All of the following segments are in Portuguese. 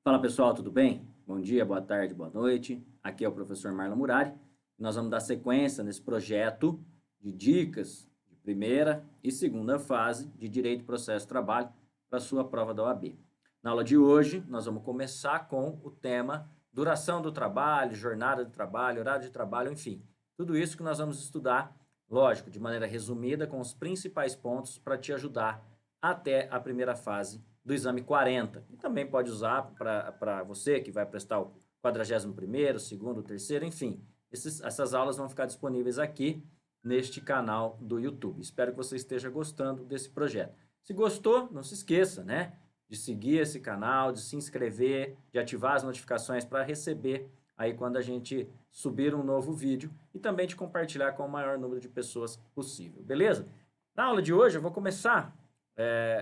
Fala pessoal, tudo bem? Bom dia, boa tarde, boa noite. Aqui é o professor Marlon Murari. Nós vamos dar sequência nesse projeto de dicas de primeira e segunda fase de Direito e Processo de Trabalho para a sua prova da OAB. Na aula de hoje, nós vamos começar com o tema duração do trabalho, jornada de trabalho, horário de trabalho, enfim. Tudo isso que nós vamos estudar, lógico, de maneira resumida, com os principais pontos para te ajudar até a primeira fase do exame 40, e também pode usar para você que vai prestar o 41º, segundo, terceiro, enfim. Essas aulas vão ficar disponíveis aqui neste canal do YouTube. Espero que você esteja gostando desse projeto. Se gostou, não se esqueça, né, de seguir esse canal, de se inscrever, de ativar as notificações para receber aí quando a gente subir um novo vídeo e também de compartilhar com o maior número de pessoas possível, beleza? Na aula de hoje eu vou começar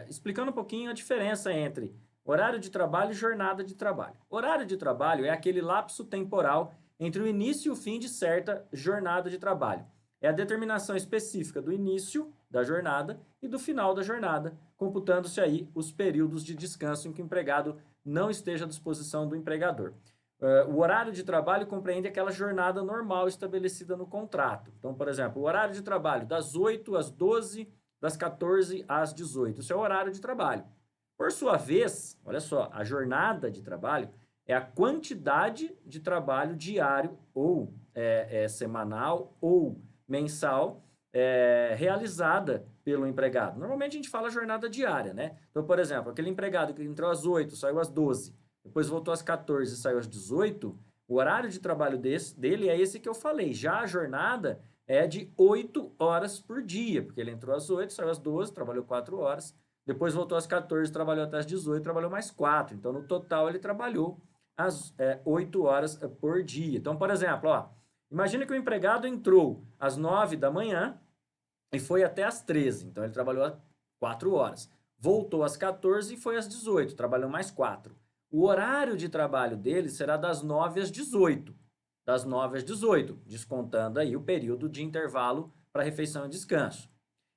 explicando um pouquinho a diferença entre horário de trabalho e jornada de trabalho. Horário de trabalho é aquele lapso temporal entre o início e o fim de certa jornada de trabalho. É a determinação específica do início da jornada e do final da jornada, computando-se aí os períodos de descanso em que o empregado não esteja à disposição do empregador. O horário de trabalho compreende aquela jornada normal estabelecida no contrato. Então, por exemplo, o horário de trabalho das 8 às 12, das 14 às 18. Isso é o horário de trabalho. Por sua vez, olha só, a jornada de trabalho é a quantidade de trabalho diário ou semanal ou mensal realizada pelo empregado. Normalmente a gente fala jornada diária, né? Então, por exemplo, aquele empregado que entrou às 8, saiu às 12, depois voltou às 14 e saiu às 18, o horário de trabalho dele é esse que eu falei. Já a jornada é de 8 horas por dia, porque ele entrou às 8, saiu às 12, trabalhou 4 horas, depois voltou às 14, trabalhou até às 18, trabalhou mais 4. Então, no total, ele trabalhou às 8 horas por dia. Então, por exemplo, ó, imagina que o empregado entrou às 9 da manhã e foi até às 13. Então, ele trabalhou 4 horas. Voltou às 14 e foi às 18, trabalhou mais 4. O horário de trabalho dele será das 9 às 18. Das 9 às 18, descontando aí o período de intervalo para refeição e descanso.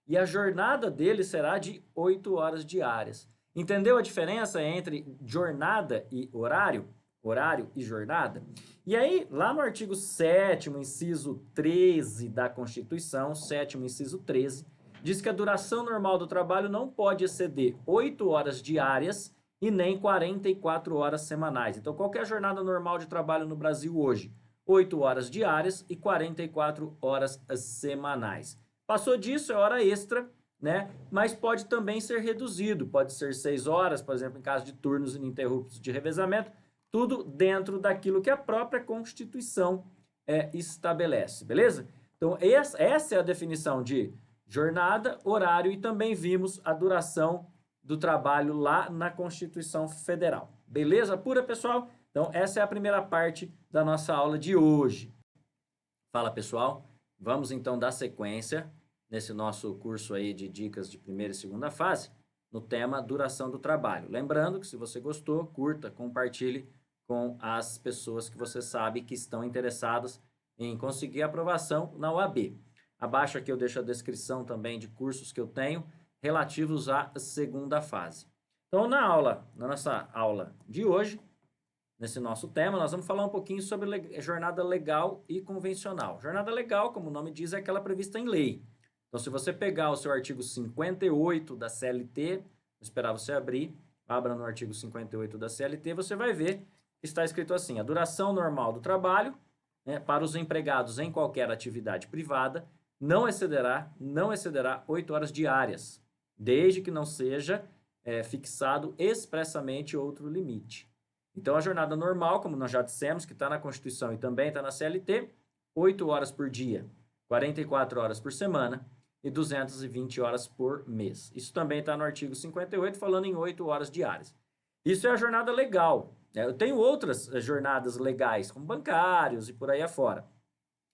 E a jornada dele será de 8 horas diárias. Entendeu a diferença entre jornada e horário? Horário e jornada? E aí, lá no artigo 7º, inciso 13 da Constituição, 7º, inciso 13, diz que a duração normal do trabalho não pode exceder 8 horas diárias e nem 44 horas semanais. Então, qual que é a jornada normal de trabalho no Brasil hoje? 8 horas diárias e 44 horas semanais. Passou disso, é hora extra, né? Mas pode também ser reduzido, pode ser 6 horas, por exemplo, em caso de turnos ininterruptos de revezamento, tudo dentro daquilo que a própria Constituição estabelece, beleza? Então, essa é a definição de jornada, horário e também vimos a duração do trabalho lá na Constituição Federal. Beleza pura, pessoal? Então, essa é a primeira parte da nossa aula de hoje. Fala, pessoal. Vamos, então, dar sequência nesse nosso curso aí de dicas de primeira e segunda fase no tema duração do trabalho. Lembrando que, se você gostou, curta, compartilhe com as pessoas que você sabe que estão interessadas em conseguir aprovação na OAB. Abaixo aqui eu deixo a descrição também de cursos que eu tenho relativos à segunda fase. Então, na nossa aula de hoje, nesse nosso tema, nós vamos falar um pouquinho sobre jornada legal e convencional. Jornada legal, como o nome diz, é aquela prevista em lei. Então, se você pegar o seu artigo 58 da CLT, vou esperar você abrir, abra no artigo 58 da CLT, você vai ver que está escrito assim: a duração normal do trabalho, né, para os empregados em qualquer atividade privada não excederá 8 horas diárias, desde que não seja fixado expressamente outro limite. Então, a jornada normal, como nós já dissemos, que está na Constituição e também está na CLT, 8 horas por dia, 44 horas por semana e 220 horas por mês. Isso também está no artigo 58, falando em 8 horas diárias. Isso é a jornada legal. Eu tenho outras jornadas legais, como bancários e por aí afora.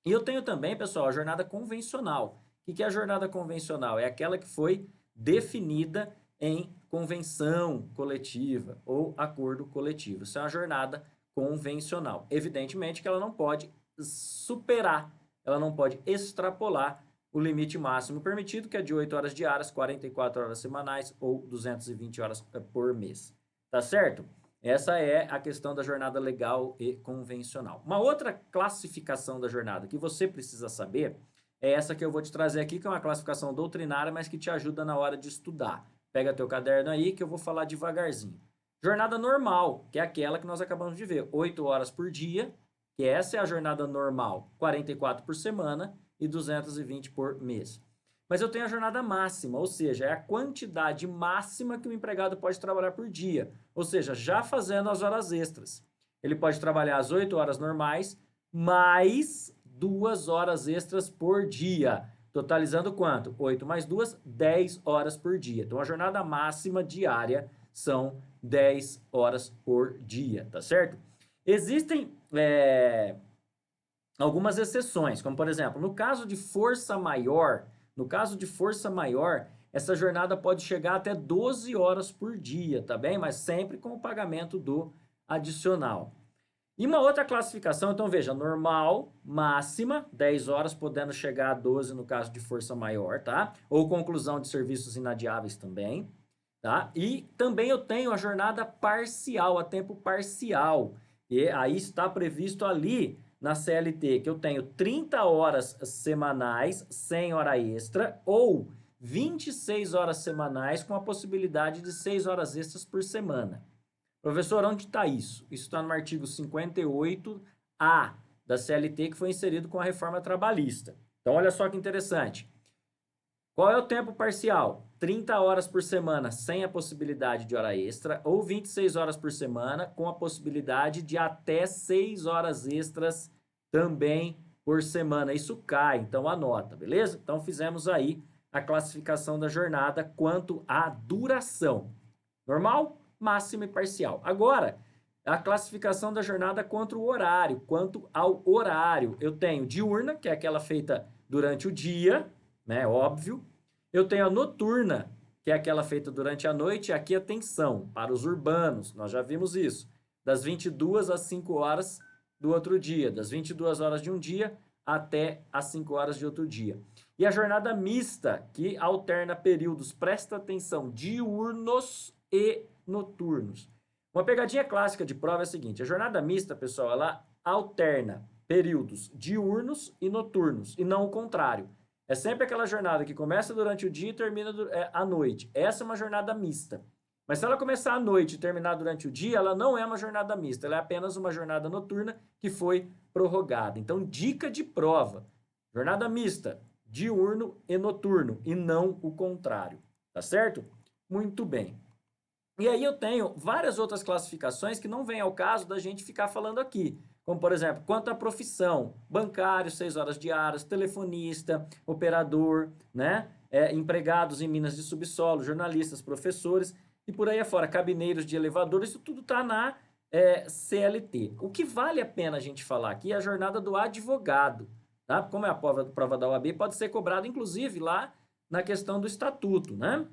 E eu tenho também, pessoal, a jornada convencional. O que é a jornada convencional? É aquela que foi definida em convenção coletiva ou acordo coletivo. Isso é uma jornada convencional. Evidentemente que ela não pode superar, ela não pode extrapolar o limite máximo permitido, que é de 8 horas diárias, 44 horas semanais ou 220 horas por mês. Tá certo? Essa é a questão da jornada legal e convencional. Uma outra classificação da jornada que você precisa saber é essa que eu vou te trazer aqui, que é uma classificação doutrinária, mas que te ajuda na hora de estudar. Pega teu caderno aí que eu vou falar devagarzinho. Jornada normal, que é aquela que nós acabamos de ver, 8 horas por dia, que essa é a jornada normal, 44 por semana e 220 por mês. Mas eu tenho a jornada máxima, ou seja, é a quantidade máxima que o empregado pode trabalhar por dia, ou seja, já fazendo as horas extras. Ele pode trabalhar as 8 horas normais, mais 2 horas extras por dia, totalizando quanto? 8 mais 2, 10 horas por dia. Então, a jornada máxima diária são 10 horas por dia, tá certo? Existem algumas exceções, como por exemplo, no caso de força maior, essa jornada pode chegar até 12 horas por dia, tá bem? Mas sempre com o pagamento do adicional. E uma outra classificação, então veja, normal, máxima, 10 horas, podendo chegar a 12 no caso de força maior, tá? Ou conclusão de serviços inadiáveis também, tá? E também eu tenho a jornada parcial, a tempo parcial, e aí está previsto ali na CLT, que eu tenho 30 horas semanais, sem hora extra, ou 26 horas semanais, com a possibilidade de 6 horas extras por semana. Professor, onde está isso? Isso está no artigo 58A da CLT, que foi inserido com a reforma trabalhista. Então, olha só que interessante. Qual é o tempo parcial? 30 horas por semana sem a possibilidade de hora extra ou 26 horas por semana com a possibilidade de até 6 horas extras também por semana. Isso cai, então anota, beleza? Então fizemos aí a classificação da jornada quanto à duração. Normal, máxima e parcial. Agora, a classificação da jornada quanto ao horário. Eu tenho diurna, que é aquela feita durante o dia, né? Óbvio. Eu tenho a noturna, que é aquela feita durante a noite. Aqui atenção, para os urbanos, nós já vimos isso. Das 22 às 5 horas do outro dia. Das 22 horas de um dia até às 5 horas de outro dia. E a jornada mista, que alterna períodos, presta atenção, diurnos e noturnos. Uma pegadinha clássica de prova é a seguinte: a jornada mista, pessoal, ela alterna períodos diurnos e noturnos, e não o contrário. É sempre aquela jornada que começa durante o dia e termina à noite. Essa é uma jornada mista. Mas se ela começar à noite e terminar durante o dia, ela não é uma jornada mista, ela é apenas uma jornada noturna que foi prorrogada. Então, dica de prova: jornada mista, diurno e noturno, e não o contrário. Tá certo? Muito bem. E aí eu tenho várias outras classificações que não vem ao caso da gente ficar falando aqui. Como, por exemplo, quanto à profissão, bancário, 6 horas diárias, telefonista, operador, né? Empregados em minas de subsolo, jornalistas, professores e por aí afora, cabineiros de elevador, isso tudo está na CLT. O que vale a pena a gente falar aqui é a jornada do advogado, tá? Como é a prova da OAB, pode ser cobrado, inclusive, lá na questão do estatuto, né?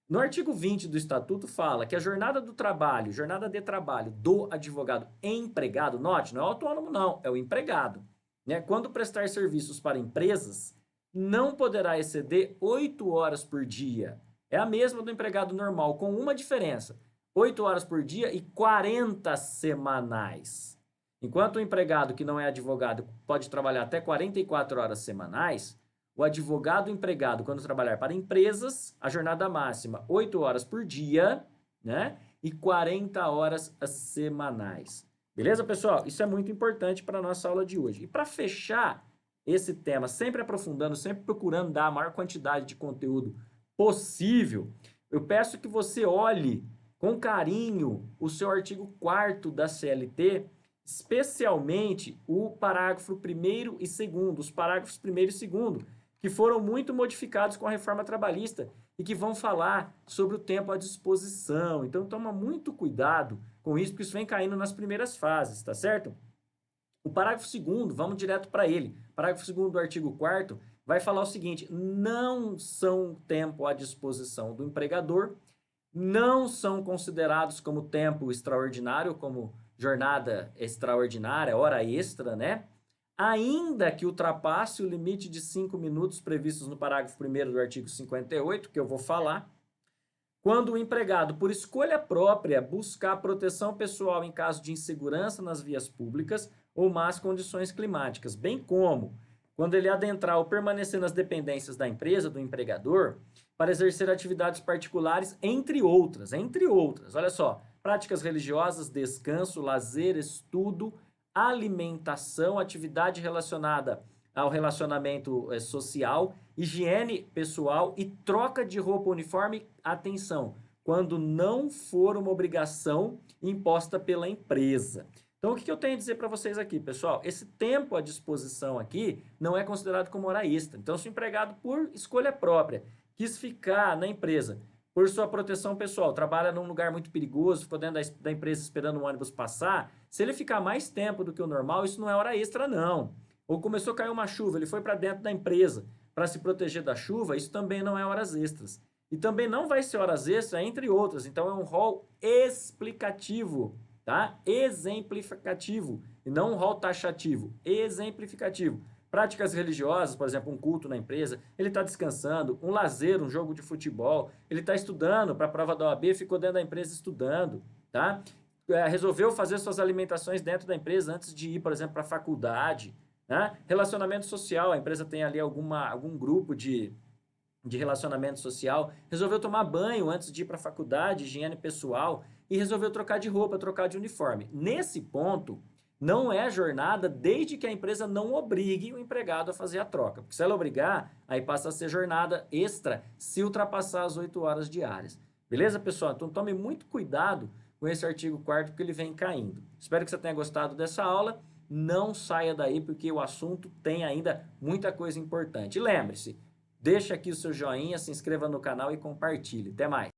No artigo 20 do Estatuto fala que a jornada de trabalho do advogado empregado, note, não é o autônomo não, é o empregado, né? Quando prestar serviços para empresas, não poderá exceder 8 horas por dia. É a mesma do empregado normal, com uma diferença: 8 horas por dia e 40 semanais. Enquanto o empregado que não é advogado pode trabalhar até 44 horas semanais, o advogado empregado, quando trabalhar para empresas, a jornada máxima 8 horas por dia, né? E 40 horas semanais. Beleza, pessoal? Isso é muito importante para a nossa aula de hoje. E para fechar esse tema, sempre aprofundando, sempre procurando dar a maior quantidade de conteúdo possível, eu peço que você olhe com carinho o seu artigo 4º da CLT, especialmente o parágrafo 1º e 2º, os parágrafos 1º e 2º, que foram muito modificados com a reforma trabalhista e que vão falar sobre o tempo à disposição. Então, toma muito cuidado com isso, porque isso vem caindo nas primeiras fases, tá certo? O parágrafo 2º, vamos direto para ele. Parágrafo 2º do artigo 4º vai falar o seguinte: não são tempo à disposição do empregador, não são considerados como tempo extraordinário, como jornada extraordinária, hora extra, né? Ainda que ultrapasse o limite de 5 minutos previstos no parágrafo 1º do artigo 58, que eu vou falar, Quando o empregado, por escolha própria, buscar proteção pessoal em caso de insegurança nas vias públicas ou más condições climáticas, bem como quando ele adentrar ou permanecer nas dependências da empresa, do empregador, para exercer atividades particulares, entre outras. Olha só, práticas religiosas, descanso, lazer, estudo, alimentação, atividade relacionada ao relacionamento social, higiene pessoal e troca de roupa uniforme, atenção, quando não for uma obrigação imposta pela empresa. Então, o que eu tenho a dizer para vocês aqui, pessoal? Esse tempo à disposição aqui não é considerado como hora extra. Então, se o empregado, por escolha própria, quis ficar na empresa por sua proteção pessoal, trabalha num lugar muito perigoso, ficou dentro da empresa esperando o ônibus passar, se ele ficar mais tempo do que o normal, isso não é hora extra, não. Ou começou a cair uma chuva, ele foi para dentro da empresa para se proteger da chuva, isso também não é horas extras. E também não vai ser horas extras, entre outras. Então, é um rol explicativo, tá? Exemplificativo, e não um rol taxativo, exemplificativo. Práticas religiosas, por exemplo, um culto na empresa, ele está descansando, um lazer, um jogo de futebol, ele está estudando para a prova da OAB, ficou dentro da empresa estudando, tá? Resolveu fazer suas alimentações dentro da empresa antes de ir, por exemplo, para a faculdade, né? Relacionamento social, a empresa tem ali algum grupo de relacionamento social, resolveu tomar banho antes de ir para a faculdade, higiene pessoal, e resolveu trocar de roupa, trocar de uniforme. Nesse ponto, não é jornada desde que a empresa não obrigue o empregado a fazer a troca. Porque se ela obrigar, aí passa a ser jornada extra se ultrapassar as 8 horas diárias. Beleza, pessoal? Então tome muito cuidado com esse artigo 4º porque ele vem caindo. Espero que você tenha gostado dessa aula. Não saia daí porque o assunto tem ainda muita coisa importante. E lembre-se, deixa aqui o seu joinha, se inscreva no canal e compartilhe. Até mais!